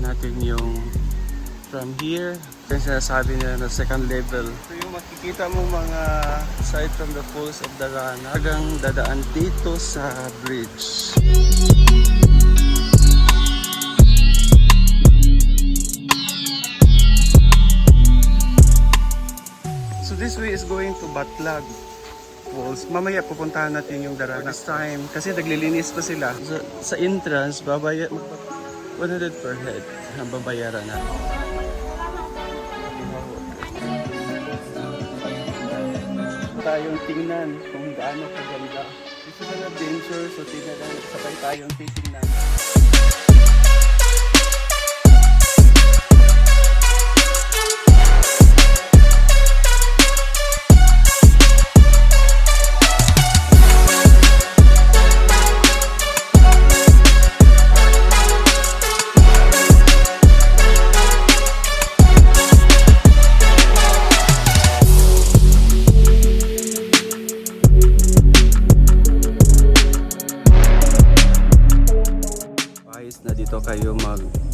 natin yung from here. Yung sinasabi nila na second level. So yung makikita mo mga aside from the falls of Darana, hanggang dadaan dito sa bridge. So this way is going to Batlag Falls. Mamaya pupuntahan natin yung Darana. This time, kasi naglilinis pa sila. Sa entrance, 100 per head ang babayaran na. Tayong tingnan kung gaano kaganda. This is an adventure, so tingnan, sabay tayong titingnan. Na dito kayo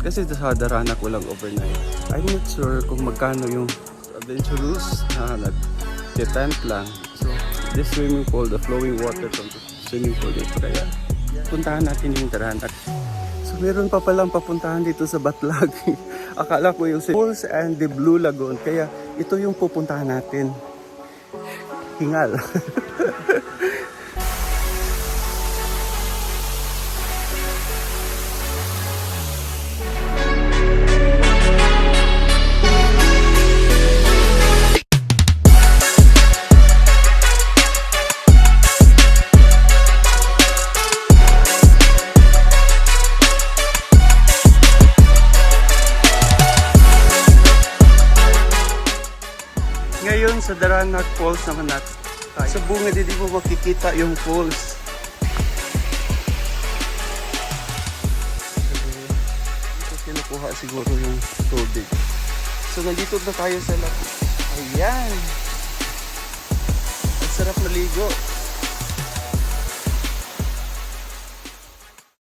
kasi sa Darana ko lang overnight. I'm not sure kung magkano yung adventurous na nag-tent lang. So this swimming pool, the flowing water from the swimming pool dito, kaya puntahan natin yung Darana. So meron pa palang papuntahan dito sa Batlag. Akala ko yung falls and the Blue Lagoon, kaya ito yung pupuntahan natin. Hingal. Ngayon sa Daranac Falls naman natin. Sa bunga hindi mo makikita yung falls. Ito kinukuha siguro yung tubig. So nandito na tayo sa lahat. Ayan! Ang sarap maligo.